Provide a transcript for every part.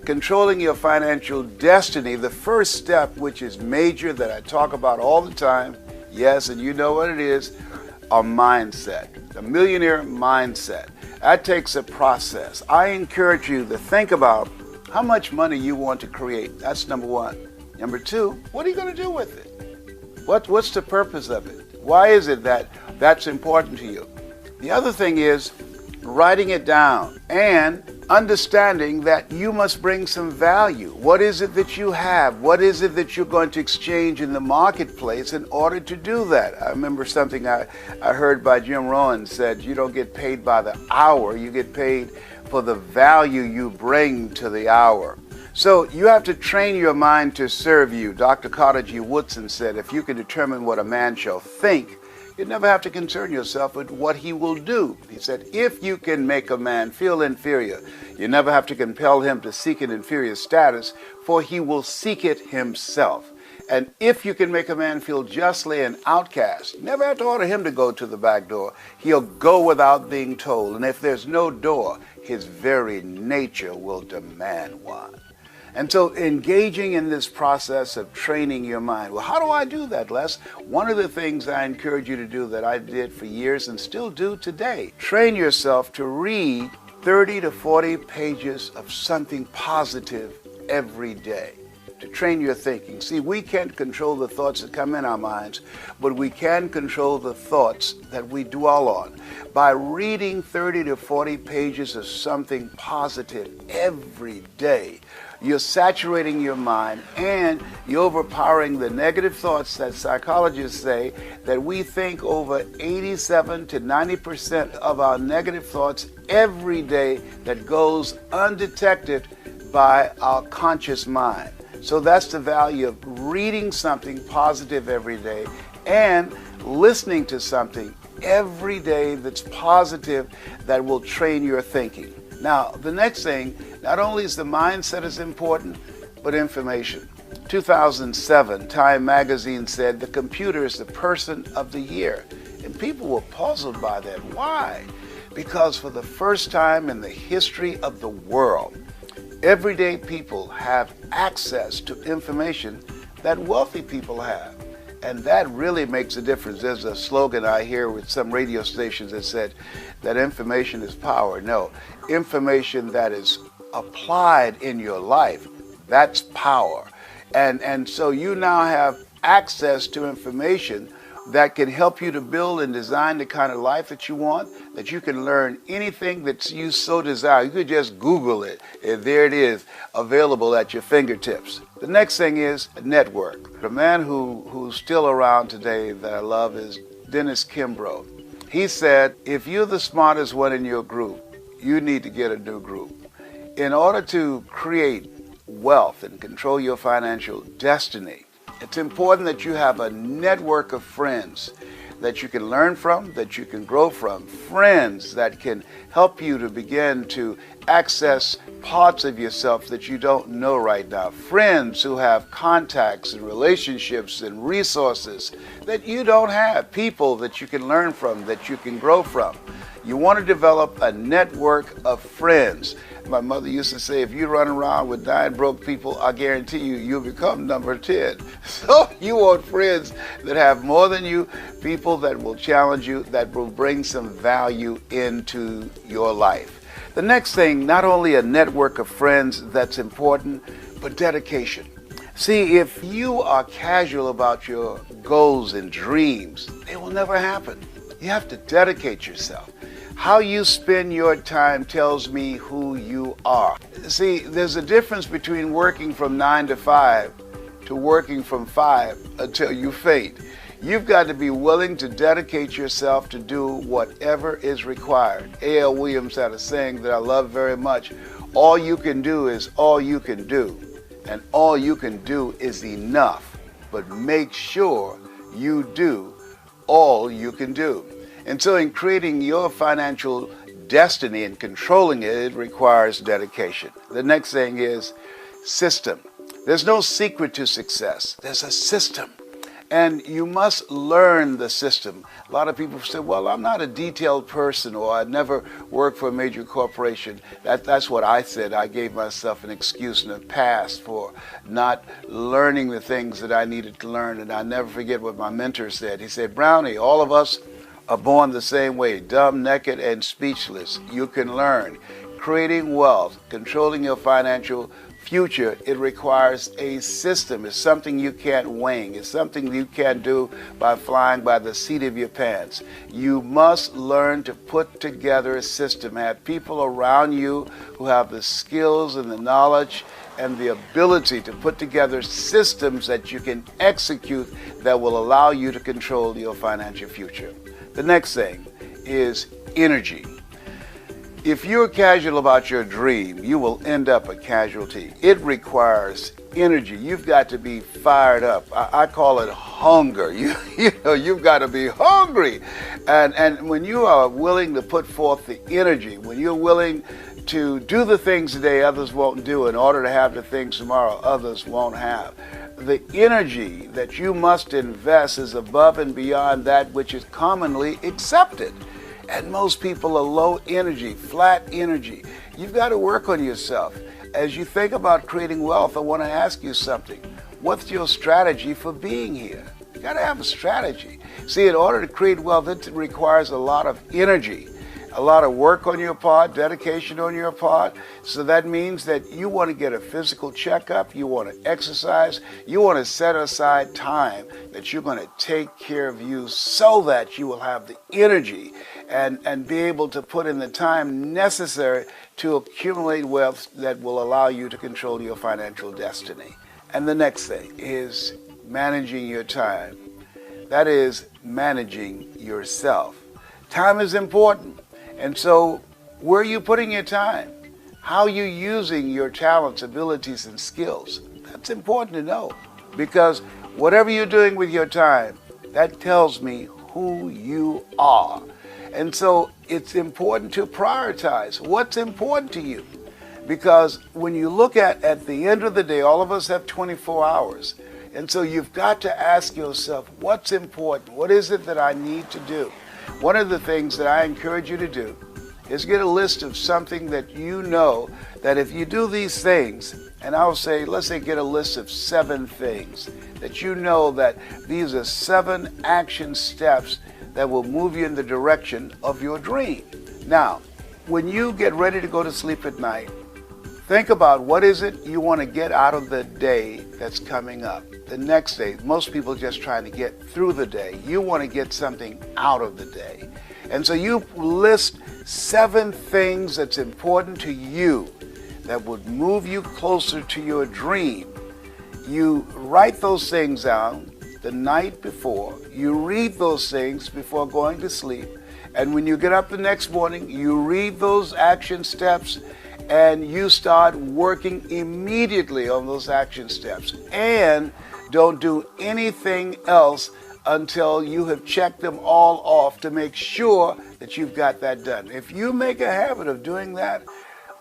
controlling your financial destiny, the first step, which is major, that I talk about all the time, yes, and you know what it is, a mindset, the millionaire mindset. That takes a process. I encourage you to think about how much money you want to create. That's number one. Number two, what are you going to do with it? What's the purpose of it? Why is it that that's important to you? The other thing is writing it down and understanding that you must bring some value. What is it that you have? What is it that you're going to exchange in the marketplace in order to do that? I remember something I heard by Jim Rohn said, you don't get paid by the hour, you get paid for the value you bring to the hour. So you have to train your mind to serve you. Dr. Carter G. Woodson said, if you can determine what a man shall think, you never have to concern yourself with what he will do. He said, if you can make a man feel inferior, you never have to compel him to seek an inferior status, for he will seek it himself. And if you can make a man feel justly an outcast, you never have to order him to go to the back door. He'll go without being told. And if there's no door, his very nature will demand one. And so engaging in this process of training your mind. Well, how do I do that, Les? One of the things I encourage you to do that I did for years and still do today, train yourself to read 30 to 40 pages of something positive every day to train your thinking. See, we can't control the thoughts that come in our minds, but we can control the thoughts that we dwell on. By reading 30 to 40 pages of something positive every day, you're saturating your mind and you're overpowering the negative thoughts that psychologists say that we think over 87 to 90% of our negative thoughts every day that goes undetected by our conscious mind. So that's the value of reading something positive every day and listening to something every day that's positive that will train your thinking. Now, the next thing, not only is the mindset as important, but information. 2007, Time magazine said the computer is the person of the year. And people were puzzled by that. Why? Because for the first time in the history of the world, everyday people have access to information that wealthy people have. And that really makes a difference. There's a slogan I hear with some radio stations that said that information is power. No, information that is applied in your life, that's power. And so you now have access to information that can help you to build and design the kind of life that you want, that you can learn anything that you so desire. You could just Google it, and there it is, available at your fingertips. The next thing is a network. The man who's still around today that I love is Dennis Kimbrough. He said, if you're the smartest one in your group, you need to get a new group. In order to create wealth and control your financial destiny, it's important that you have a network of friends that you can learn from, that you can grow from, friends that can help you to begin to access parts of yourself that you don't know right now, friends who have contacts and relationships and resources that you don't have, people that you can learn from, that you can grow from. You want to develop a network of friends. My mother used to say, if you run around with 9 broke people, I guarantee you, you'll become number 10. So you want friends that have more than you, people that will challenge you, that will bring some value into your life. The next thing, not only a network of friends that's important, but dedication. See, if you are casual about your goals and dreams, they will never happen. You have to dedicate yourself. How you spend your time tells me who you are. See, there's a difference between working from 9 to 5 to working from 5 until you faint. You've got to be willing to dedicate yourself to do whatever is required. A.L. Williams had a saying that I love very much. All you can do is all you can do. And all you can do is enough. But make sure you do all you can do. And so in creating your financial destiny and controlling it, it requires dedication. The next thing is system. There's no secret to success. There's a system. And you must learn the system. A lot of people say, well, I'm not a detailed person, or I've never worked for a major corporation. That's what I said. I gave myself an excuse in the past for not learning the things that I needed to learn. And I never forget what my mentor said. He said, Brownie, all of us are born the same way, dumb, naked, and speechless. You can learn. Creating wealth, controlling your financial future, it requires a system. It's something you can't wing. It's something you can't do by flying by the seat of your pants. You must learn to put together a system. Have people around you who have the skills and the knowledge and the ability to put together systems that you can execute that will allow you to control your financial future. The next thing is energy. If you're casual about your dream, you will end up a casualty. It requires energy. You've got to be fired up. I call it hunger. You've got to be hungry. And when you are willing to put forth the energy, when you're willing to do the things today others won't do in order to have the things tomorrow others won't have, the energy that you must invest is above and beyond that which is commonly accepted. And most people are low energy, flat energy. You've got to work on yourself. As you think about creating wealth, I want to ask you something. What's your strategy for being here? You got to have a strategy. See, in order to create wealth, it requires a lot of energy, a lot of work on your part, dedication on your part. So that means that you want to get a physical checkup, you want to exercise, you want to set aside time that you're going to take care of you so that you will have the energy and be able to put in the time necessary to accumulate wealth that will allow you to control your financial destiny. And the next thing is managing your time. That is managing yourself. Time is important. And so where are you putting your time? How are you using your talents, abilities, and skills? That's important to know, because whatever you're doing with your time, that tells me who you are. And so it's important to prioritize what's important to you. Because when you look at the end of the day, all of us have 24 hours. And so you've got to ask yourself, what's important? What is it that I need to do? One of the things that I encourage you to do is get a list of something that you know that if you do these things, and I'll say, let's say get a list of 7 things that you know that these are 7 action steps that will move you in the direction of your dream. Now, when you get ready to go to sleep at night, think about what is it you want to get out of the day that's coming up. The next day, most people are just trying to get through the day. You want to get something out of the day. And so you list 7 things that's important to you that would move you closer to your dream. You write those things down the night before. You read those things before going to sleep. And when you get up the next morning, you read those action steps and you start working immediately on those action steps. And don't do anything else until you have checked them all off to make sure that you've got that done. If you make a habit of doing that,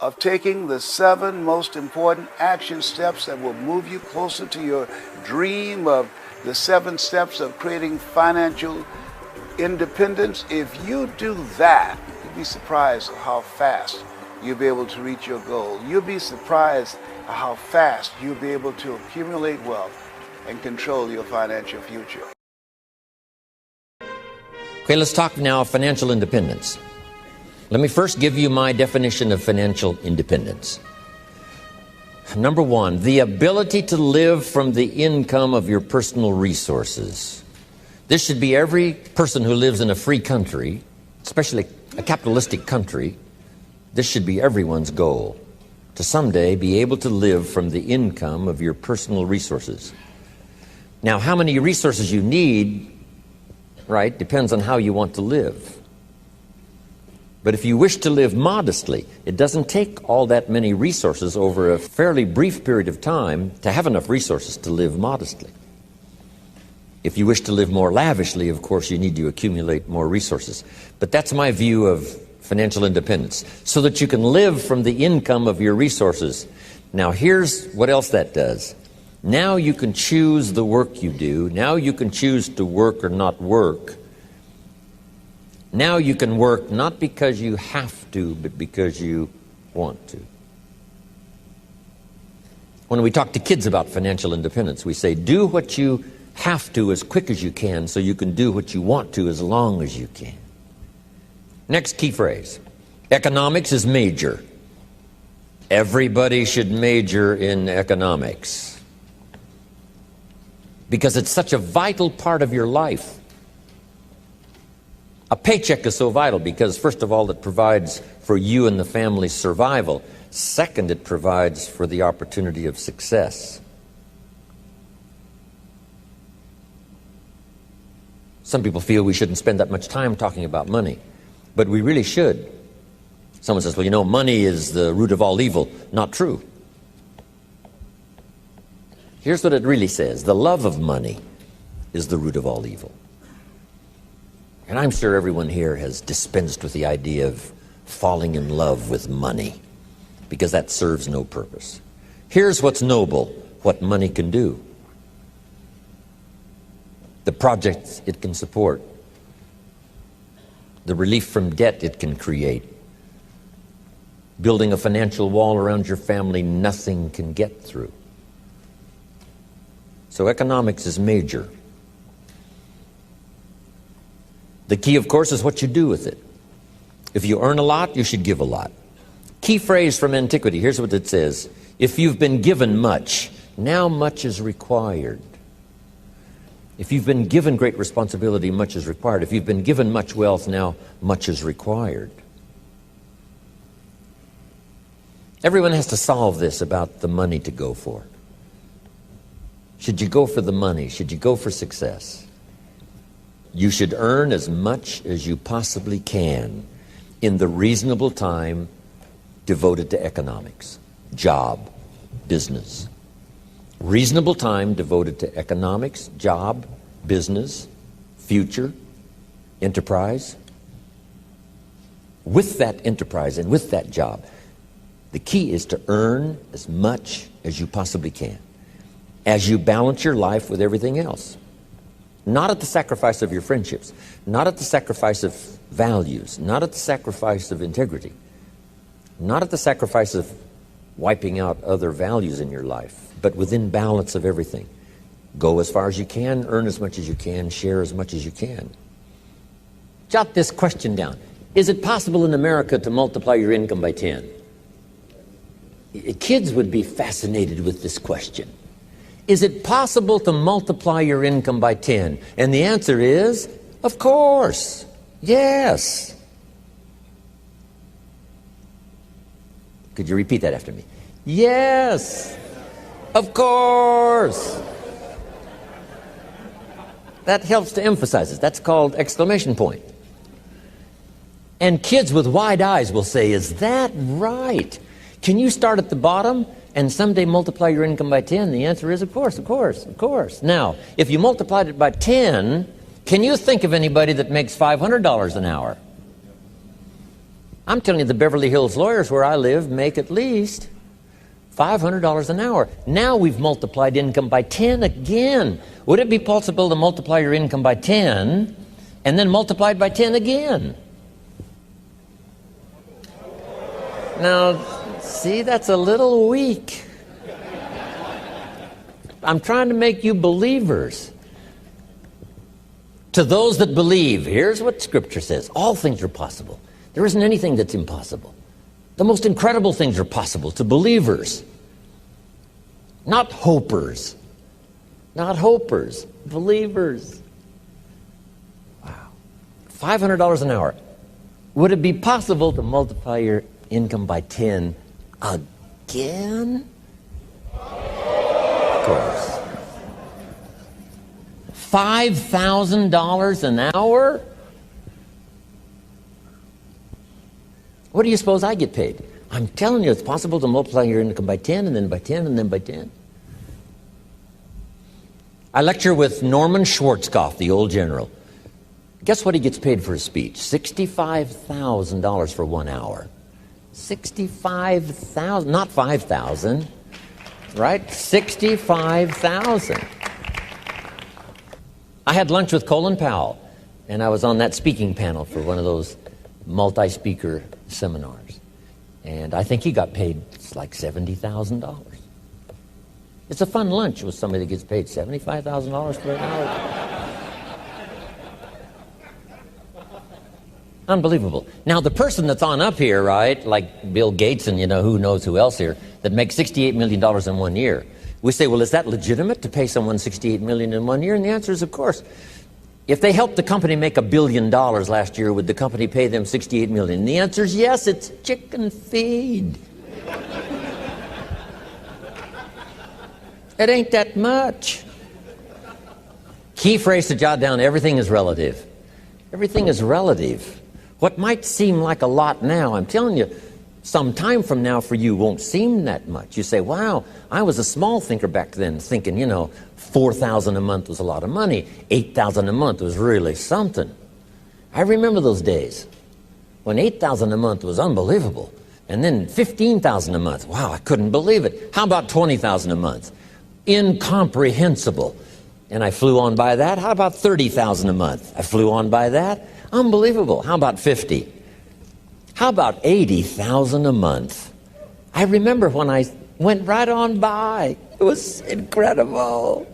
of taking the 7 most important action steps that will move you closer to your dream, of the 7 steps of creating financial independence, if you do that, you'll be surprised how fast you'll be able to reach your goal. You'll be surprised how fast you'll be able to accumulate wealth and control your financial future. Okay, let's talk now of financial independence. Let me first give you my definition of financial independence. Number 1, the ability to live from the income of your personal resources. This should be every person who lives in a free country, especially a capitalistic country. This should be everyone's goal, to someday be able to live from the income of your personal resources. Now, how many resources you need, right, depends on how you want to live. But if you wish to live modestly, it doesn't take all that many resources over a fairly brief period of time to have enough resources to live modestly. If you wish to live more lavishly, of course, you need to accumulate more resources. But that's my view of financial independence, so that you can live from the income of your resources. Now, here's what else that does. Now you can choose the work you do. Now you can choose to work or not work. Now you can work not because you have to, but because you want to. When we talk to kids about financial independence, we say, do what you have to as quick as you can so you can do what you want to as long as you can. Next key phrase. Economics is major. Everybody should major in economics because it's such a vital part of your life. A paycheck is so vital because, first of all, it provides for you and the family's survival. Second, it provides for the opportunity of success. Some people feel we shouldn't spend that much time talking about money, but we really should. Someone says, well, you know, money is the root of all evil. Not true. Here's what it really says. The love of money is the root of all evil. And I'm sure everyone here has dispensed with the idea of falling in love with money because that serves no purpose. Here's what's noble, what money can do. The projects it can support. The relief from debt it can create. Building a financial wall around your family nothing can get through. So economics is major. The key, of course, is what you do with it. If you earn a lot, you should give a lot. Key phrase from antiquity, here's what it says. If you've been given much, now much is required. If you've been given great responsibility, much is required. If you've been given much wealth, now much is required. Everyone has to solve this about the money to go for. Should you go for the money? Should you go for success? You should earn as much as you possibly can in the reasonable time devoted to economics, job, business. Reasonable time devoted to economics, job, business, future, enterprise. With that enterprise and with that job, the key is to earn as much as you possibly can as you balance your life with everything else. Not at the sacrifice of your friendships, not at the sacrifice of values, not at the sacrifice of integrity, not at the sacrifice of wiping out other values in your life, but within balance of everything. Go as far as you can, earn as much as you can, share as much as you can. Jot this question down. Is it possible in America to multiply your income by 10? Kids would be fascinated with this question. Is it possible to multiply your income by 10? And the answer is, of course, yes. Could you repeat that after me? Yes, of course. That helps to emphasize it. That's called exclamation point. And kids with wide eyes will say, is that right? Can you start at the bottom and someday multiply your income by 10? The answer is, of course, of course, of course. Now, if you multiplied it by 10, can you think of anybody that makes $500 an hour? I'm telling you, the Beverly Hills lawyers where I live make at least $500 an hour. Now we've multiplied income by 10 again. Would it be possible to multiply your income by 10 and then multiply it by 10 again? Now, see, that's a little weak. I'm trying to make you believers. To those that believe, here's what Scripture says. All things are possible. There isn't anything that's impossible. The most incredible things are possible to believers. Not hopers. Not hopers. Believers. Wow. $500 an hour. Would it be possible to multiply your income by 10 again? Of course. $5,000 an hour? What do you suppose I get paid? I'm telling you, it's possible to multiply your income by 10 and then by 10 and then by 10. I lecture with Norman Schwarzkopf, the old general. Guess what he gets paid for his speech? $65,000 for 1 hour. $65,000, not $5,000. right? 65,000. I had lunch with Colin Powell, and I was on that speaking panel for one of those multi-speaker seminars. And I think he got paid like $70,000. It's a fun lunch with somebody that gets paid $75,000 for an hour. Unbelievable. Now, the person that's on up here, right, like Bill Gates and, who knows who else here, that makes $68 million in 1 year. We say, well, is that legitimate to pay someone $68 million in 1 year? And the answer is, of course. If they helped the company make $1 billion last year, would the company pay them $68 million? And the answer is yes, it's chicken feed. It ain't that much. Key phrase to jot down, everything is relative. Everything is relative. What might seem like a lot now, I'm telling you, some time from now for you won't seem that much. You say, wow, I was a small thinker back then, thinking, $4,000 a month was a lot of money. $8,000 a month was really something. I remember those days when $8,000 a month was unbelievable. And then $15,000 a month. Wow, I couldn't believe it. How about $20,000 a month? Incomprehensible. And I flew on by that. How about $30,000 a month? I flew on by that. Unbelievable. How about 50? How about $80,000 a month? I remember when I went right on by. It was incredible.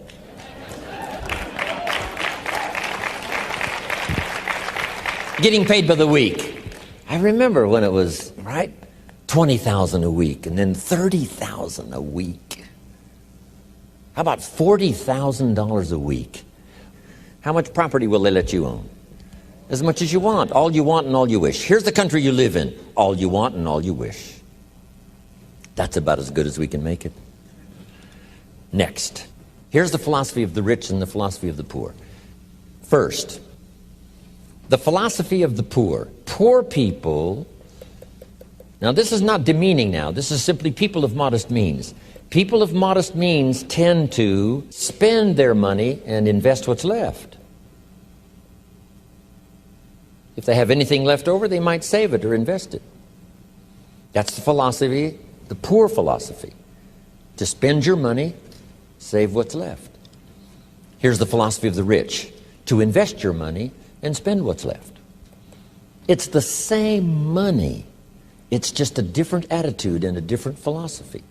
Getting paid by the week. I remember when it was, right, $20,000 a week and then $30,000 a week. How about $40,000 a week? How much property will they let you own? As much as you want, all you want and all you wish. Here's the country you live in. All you want and all you wish. That's about as good as we can make it. Next, here's the philosophy of the rich and the philosophy of the poor. First, the philosophy of the poor. Poor people, now this is not demeaning now, this is simply people of modest means. People of modest means tend to spend their money and invest what's left. If they have anything left over, they might save it or invest it. That's the philosophy, the poor philosophy. To spend your money, save what's left. Here's the philosophy of the rich. To invest your money and spend what's left. It's the same money. It's just a different attitude and a different philosophy.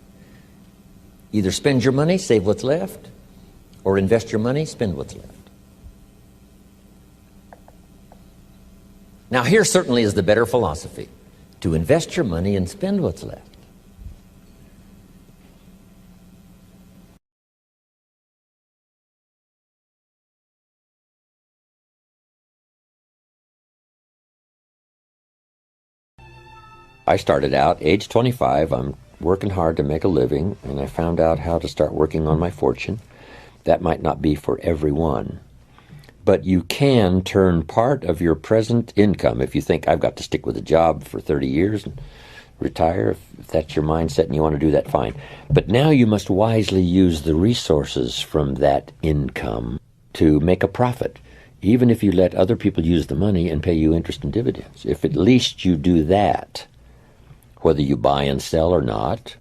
Either spend your money, save what's left, or invest your money, spend what's left. Now, here certainly is the better philosophy. To invest your money and spend what's left. I started out, age 25, I'm working hard to make a living, and I found out how to start working on my fortune. That might not be for everyone. But you can turn part of your present income, if you think I've got to stick with a job for 30 years and retire, if that's your mindset and you want to do that, fine. But now you must wisely use the resources from that income to make a profit, even if you let other people use the money and pay you interest and dividends. If at least you do that, whether you buy and sell or not.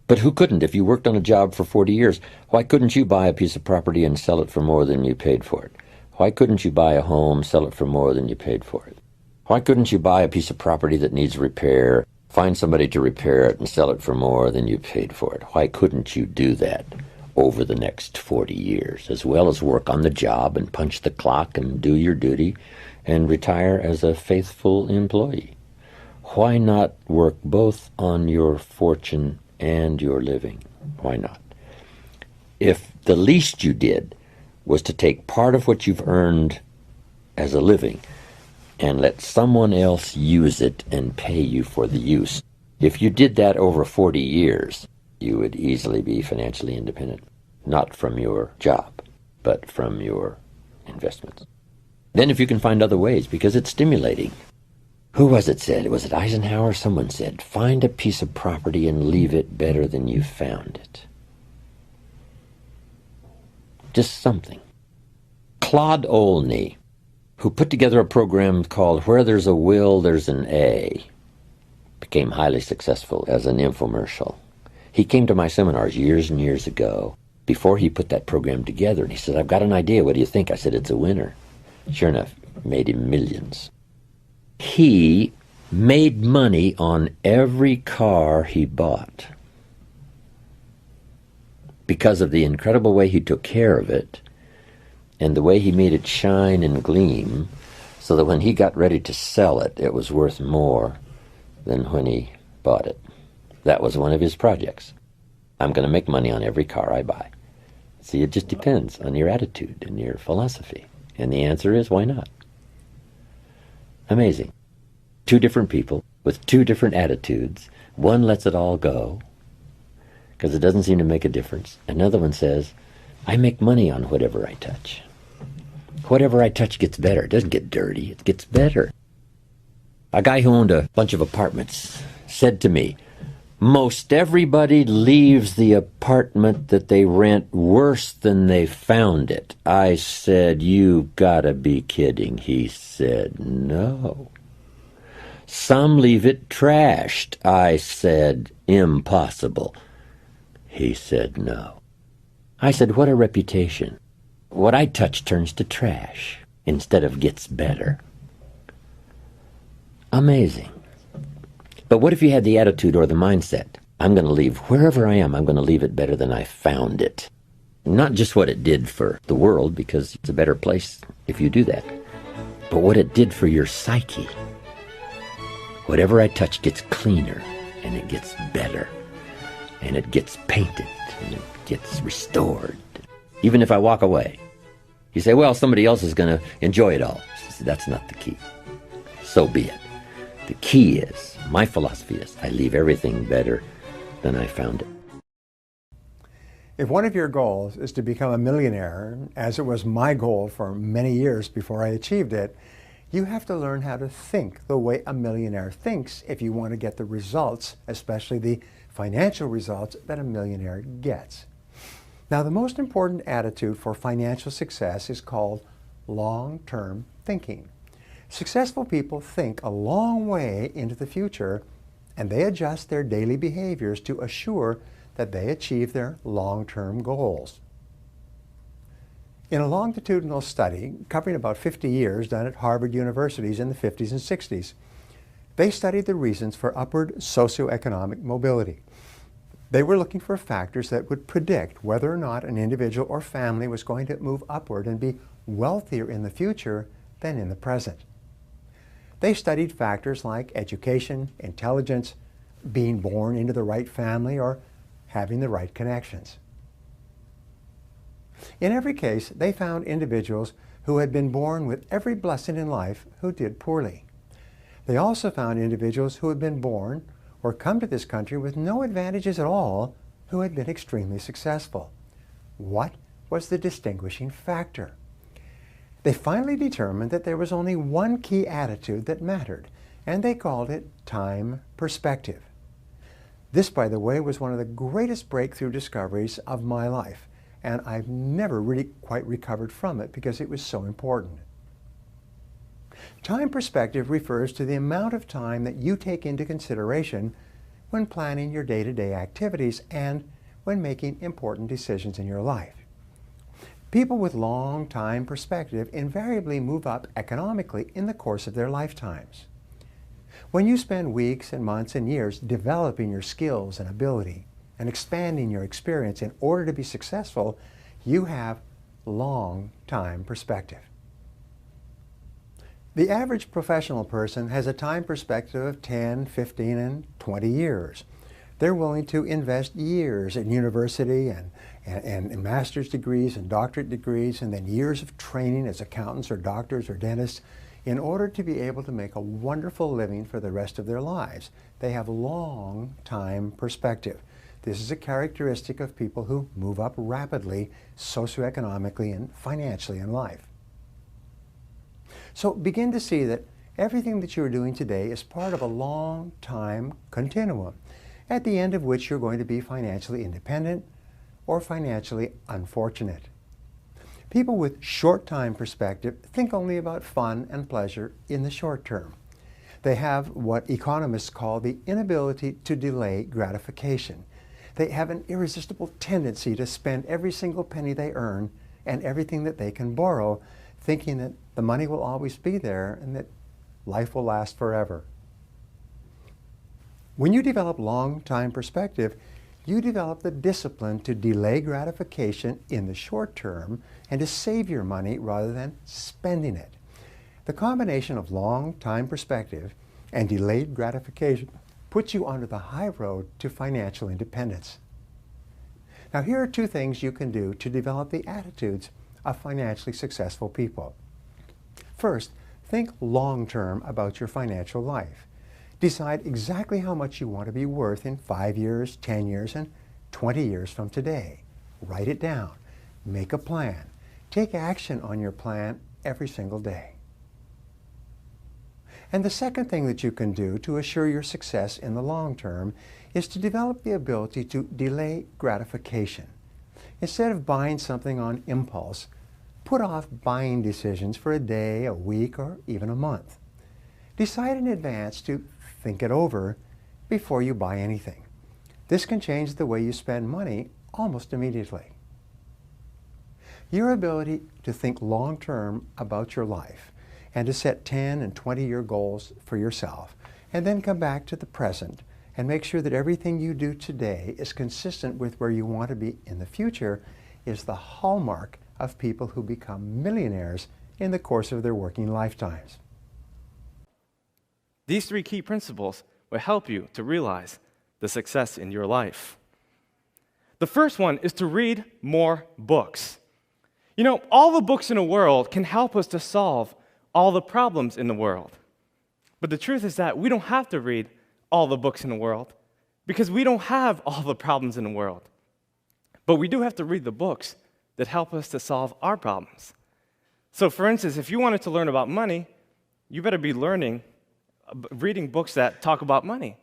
But who couldn't? If you worked on a job for 40 years, why couldn't you buy a piece of property and sell it for more than you paid for it? Why couldn't you buy a home, sell it for more than you paid for it? Why couldn't you buy a piece of property that needs repair, find somebody to repair it and sell it for more than you paid for it? Why couldn't you do that over the next 40 years, as well as work on the job and punch the clock and do your duty and retire as a faithful employee? Why not work both on your fortune and your living? Why not? If the least you did was to take part of what you've earned as a living and let someone else use it and pay you for the use, if you did that over 40 years, you would easily be financially independent, not from your job, but from your investments. Then if you can find other ways, because it's stimulating. Who was it said? Was it Eisenhower? Someone said, find a piece of property and leave it better than you found it. Just something. Claude Olney, who put together a program called Where There's a Will, There's an A, became highly successful as an infomercial. He came to my seminars years and years ago before he put that program together, and he said, I've got an idea. What do you think? I said, it's a winner. Sure enough, made him millions. He made money on every car he bought because of the incredible way he took care of it and the way he made it shine and gleam, so that when he got ready to sell it, it was worth more than when he bought it. That was one of his projects. I'm going to make money on every car I buy. See, it just depends on your attitude and your philosophy. And the answer is, why not? Amazing. Two different people with two different attitudes. One lets it all go because it doesn't seem to make a difference. Another one says, I make money on whatever I touch. Whatever I touch gets better. It doesn't get dirty. It gets better. A guy who owned a bunch of apartments said to me, most everybody leaves the apartment that they rent worse than they found it. I said, you gotta be kidding. He said, no. Some leave it trashed. I said, impossible. He said, no. I said, what a reputation. What I touch turns to trash instead of gets better. Amazing. But what if you had the attitude or the mindset, I'm going to leave wherever I am, I'm going to leave it better than I found it. Not just what it did for the world, because it's a better place if you do that, but what it did for your psyche. Whatever I touch gets cleaner, and it gets better, and it gets painted, and it gets restored. Even if I walk away, you say, well, somebody else is going to enjoy it all. That's not the key. So be it. The key is, my philosophy is, I leave everything better than I found it. If one of your goals is to become a millionaire, as it was my goal for many years before I achieved it, you have to learn how to think the way a millionaire thinks if you want to get the results, especially the financial results that a millionaire gets. Now, the most important attitude for financial success is called long-term thinking. Successful people think a long way into the future, and they adjust their daily behaviors to assure that they achieve their long-term goals. In a longitudinal study covering about 50 years done at Harvard universities in the 50s and 60s, they studied the reasons for upward socioeconomic mobility. They were looking for factors that would predict whether or not an individual or family was going to move upward and be wealthier in the future than in the present. They studied factors like education, intelligence, being born into the right family, or having the right connections. In every case, they found individuals who had been born with every blessing in life who did poorly. They also found individuals who had been born or come to this country with no advantages at all who had been extremely successful. What was the distinguishing factor? They finally determined that there was only one key attitude that mattered, and they called it time perspective. This, by the way, was one of the greatest breakthrough discoveries of my life, and I've never really quite recovered from it because it was so important. Time perspective refers to the amount of time that you take into consideration when planning your day-to-day activities and when making important decisions in your life. People with long time perspective invariably move up economically in the course of their lifetimes. When you spend weeks and months and years developing your skills and ability and expanding your experience in order to be successful, you have long time perspective. The average professional person has a time perspective of 10, 15, and 20 years. They're willing to invest years in university and master's degrees and doctorate degrees, and then years of training as accountants or doctors or dentists in order to be able to make a wonderful living for the rest of their lives. They have long time perspective. This is a characteristic of people who move up rapidly socioeconomically and financially in life. So begin to see that everything that you're doing today is part of a long time continuum, at the end of which you're going to be financially independent or financially unfortunate. People with short time perspective think only about fun and pleasure in the short term. They have what economists call the inability to delay gratification. They have an irresistible tendency to spend every single penny they earn and everything that they can borrow, thinking that the money will always be there and that life will last forever. When you develop long-time perspective, you develop the discipline to delay gratification in the short term and to save your money rather than spending it. The combination of long-time perspective and delayed gratification puts you onto the high road to financial independence. Now, here are two things you can do to develop the attitudes of financially successful people. First, think long-term about your financial life. Decide exactly how much you want to be worth in 5 years, 10 years, and 20 years from today. Write it down. Make a plan. Take action on your plan every single day. And the second thing that you can do to assure your success in the long term is to develop the ability to delay gratification. Instead of buying something on impulse, put off buying decisions for a day, a week, or even a month. Decide in advance to think it over before you buy anything. This can change the way you spend money almost immediately. Your ability to think long-term about your life and to set 10 and 20-year goals for yourself, and then come back to the present and make sure that everything you do today is consistent with where you want to be in the future, is the hallmark of people who become millionaires in the course of their working lifetimes. These 3 key principles will help you to realize the success in your life. The first one is to read more books. You know, all the books in the world can help us to solve all the problems in the world. But the truth is that we don't have to read all the books in the world because we don't have all the problems in the world. But we do have to read the books that help us to solve our problems. So for instance, if you wanted to learn about money, you better be reading books that talk about money.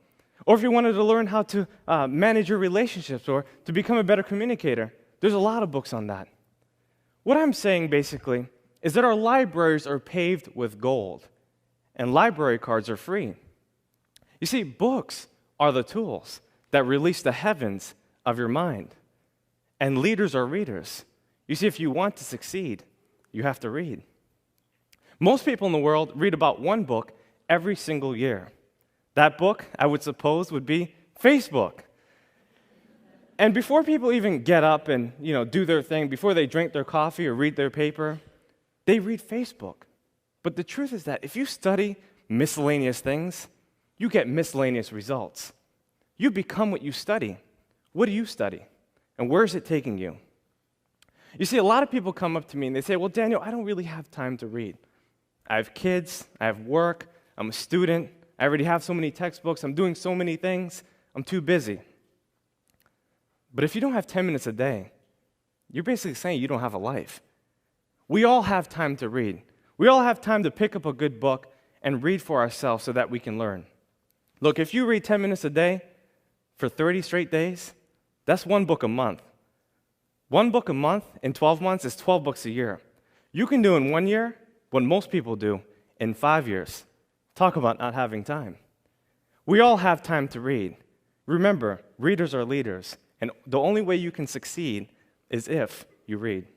Or if you wanted to learn how to manage your relationships or to become a better communicator, there's a lot of books on that. What I'm saying basically is that our libraries are paved with gold, and library cards are free. You see, books are the tools that release the heavens of your mind, and leaders are readers. You see, if you want to succeed, you have to read. Most people in the world read about one book every single year. That book, I would suppose, would be Facebook. And before people even get up and do their thing, before they drink their coffee or read their paper, they read Facebook. But the truth is that if you study miscellaneous things, you get miscellaneous results. You become what you study. What do you study? And where is it taking you? You see, a lot of people come up to me and they say, well, Daniel, I don't really have time to read. I have kids, I have work, I'm a student, I already have so many textbooks, I'm doing so many things, I'm too busy. But if you don't have 10 minutes a day, you're basically saying you don't have a life. We all have time to read. We all have time to pick up a good book and read for ourselves so that we can learn. Look, if you read 10 minutes a day for 30 straight days, that's 1 book a month. 1 book a month in 12 months is 12 books a year. You can do in 1 year what most people do in 5 years. Talk about not having time. We all have time to read. Remember, readers are leaders, and the only way you can succeed is if you read.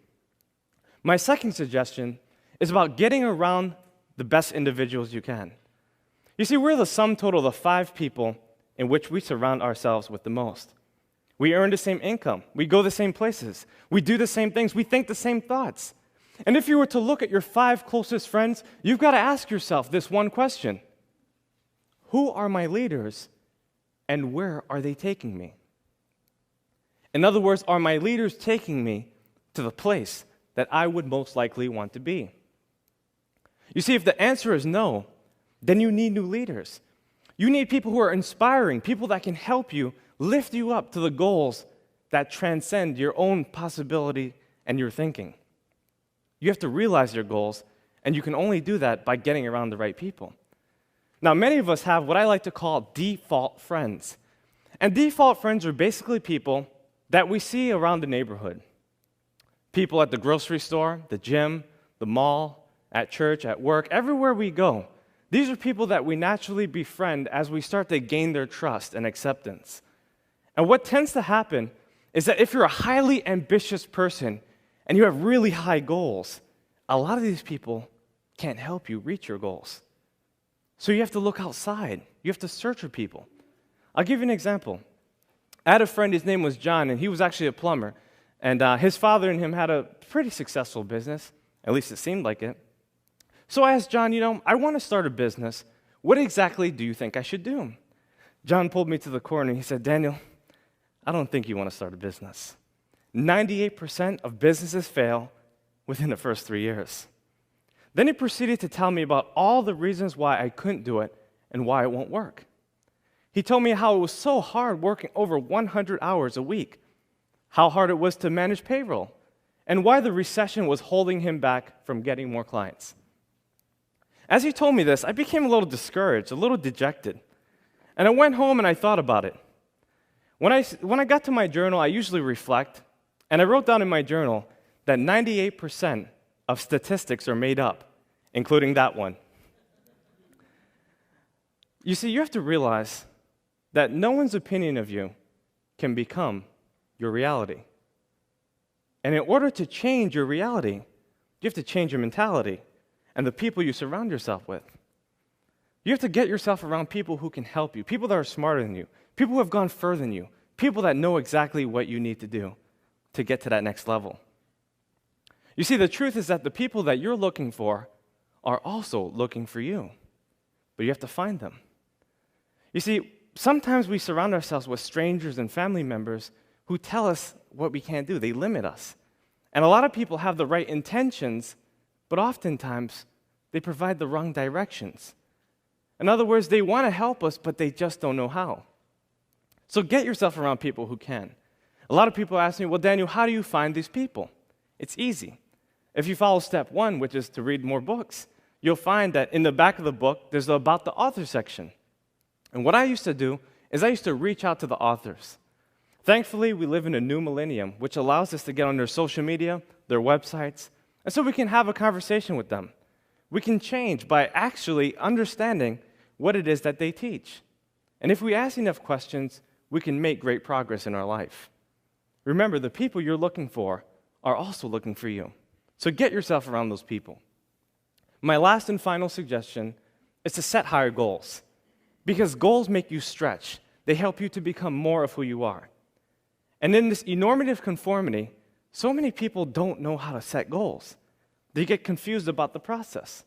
My second suggestion is about getting around the best individuals you can. You see, we're the sum total of the 5 people in which we surround ourselves with the most. We earn the same income. We go the same places. We do the same things. We think the same thoughts. And if you were to look at your 5 closest friends, you've got to ask yourself this one question. Who are my leaders, and where are they taking me? In other words, are my leaders taking me to the place that I would most likely want to be? You see, if the answer is no, then you need new leaders. You need people who are inspiring, people that can help you, lift you up to the goals that transcend your own possibility and your thinking. You have to realize your goals, and you can only do that by getting around the right people. Now, many of us have what I like to call default friends. And default friends are basically people that we see around the neighborhood. People at the grocery store, the gym, the mall, at church, at work, everywhere we go. These are people that we naturally befriend as we start to gain their trust and acceptance. And what tends to happen is that if you're a highly ambitious person and you have really high goals, a lot of these people can't help you reach your goals. So you have to look outside. You have to search for people. I'll give you an example. I had a friend, his name was John, and he was actually a plumber. And his father and him had a pretty successful business, at least it seemed like it. So I asked John, I want to start a business. What exactly do you think I should do? John pulled me to the corner and he said, Daniel, I don't think you want to start a business. 98% of businesses fail within the first 3 years. Then he proceeded to tell me about all the reasons why I couldn't do it and why it won't work. He told me how it was so hard working over 100 hours a week, how hard it was to manage payroll, and why the recession was holding him back from getting more clients. As he told me this, I became a little discouraged, a little dejected. And I went home and I thought about it. When I got to my journal, I usually reflect, and I wrote down in my journal that 98% of statistics are made up, including that one. You see, you have to realize that no one's opinion of you can become your reality. And in order to change your reality, you have to change your mentality and the people you surround yourself with. You have to get yourself around people who can help you, people that are smarter than you, people who have gone further than you, people that know exactly what you need to do to get to that next level. You see, the truth is that the people that you're looking for are also looking for you, but you have to find them. You see, sometimes we surround ourselves with strangers and family members who tell us what we can't do. They limit us. And a lot of people have the right intentions, but oftentimes they provide the wrong directions. In other words, they want to help us, but they just don't know how. So get yourself around people who can. A lot of people ask me, well, Daniel, how do you find these people? It's easy. If you follow step 1, which is to read more books, you'll find that in the back of the book, there's the About the Author section. And what I used to do is I used to reach out to the authors. Thankfully, we live in a new millennium, which allows us to get on their social media, their websites, and so we can have a conversation with them. We can change by actually understanding what it is that they teach. And if we ask enough questions, we can make great progress in our life. Remember, the people you're looking for are also looking for you. So get yourself around those people. My last and final suggestion is to set higher goals. Because goals make you stretch. They help you to become more of who you are. And in this normative conformity, so many people don't know how to set goals. They get confused about the process.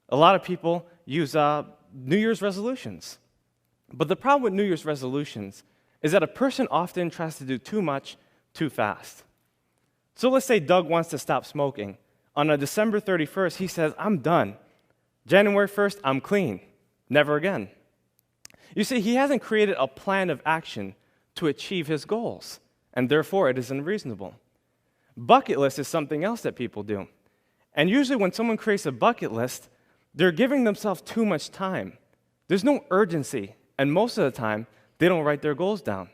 A lot of people use New Year's resolutions. But the problem with New Year's resolutions is that a person often tries to do too much too fast. So let's say Doug wants to stop smoking. On December 31st, he says, I'm done. January 1st, I'm clean. Never again. You see, he hasn't created a plan of action to achieve his goals, and therefore it is unreasonable. Bucket list is something else that people do. And usually when someone creates a bucket list, they're giving themselves too much time. There's no urgency, and most of the time, they don't write their goals down.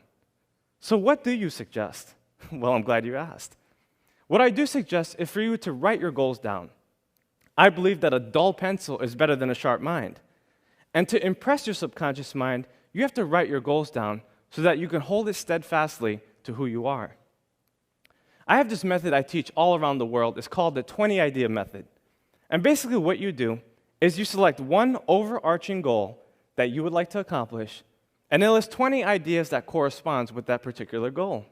So what do you suggest? Well, I'm glad you asked. What I do suggest is for you to write your goals down. I believe that a dull pencil is better than a sharp mind. And to impress your subconscious mind, you have to write your goals down so that you can hold it steadfastly to who you are. I have this method I teach all around the world. It's called the 20 idea method. And basically what you do is you select one overarching goal that you would like to accomplish, and then list 20 ideas that corresponds with that particular goal.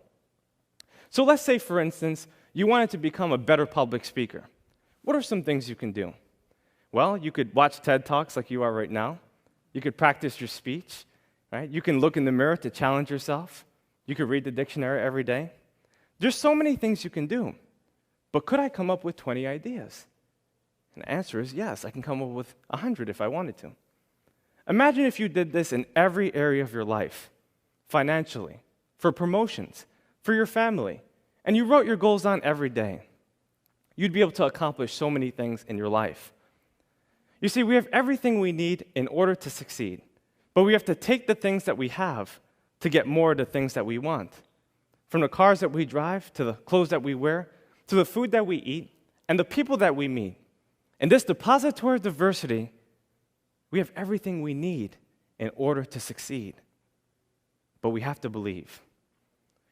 So let's say, for instance, you wanted to become a better public speaker. What are some things you can do? Well, you could watch TED Talks like you are right now. You could practice your speech, right? You can look in the mirror to challenge yourself. You could read the dictionary every day. There's so many things you can do. But could I come up with 20 ideas? And the answer is yes, I can come up with 100 if I wanted to. Imagine if you did this in every area of your life, financially, for promotions, for your family, and you wrote your goals down every day. You'd be able to accomplish so many things in your life. You see, we have everything we need in order to succeed, but we have to take the things that we have to get more of the things that we want. From the cars that we drive, to the clothes that we wear, to the food that we eat, and the people that we meet. In this depository of diversity, we have everything we need in order to succeed. But we have to believe.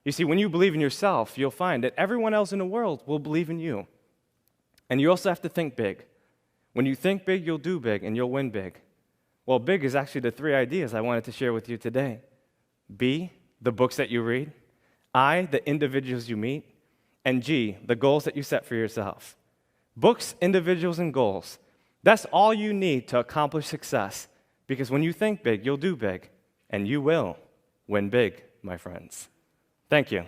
You see, when you believe in yourself, you'll find that everyone else in the world will believe in you. And you also have to think big. When you think big, you'll do big, and you'll win big. Well, big is actually the 3 ideas I wanted to share with you today. B, the books that you read. I, the individuals you meet. And G, the goals that you set for yourself. Books, individuals, and goals. That's all you need to accomplish success. Because when you think big, you'll do big. And you will win big, my friends. Thank you.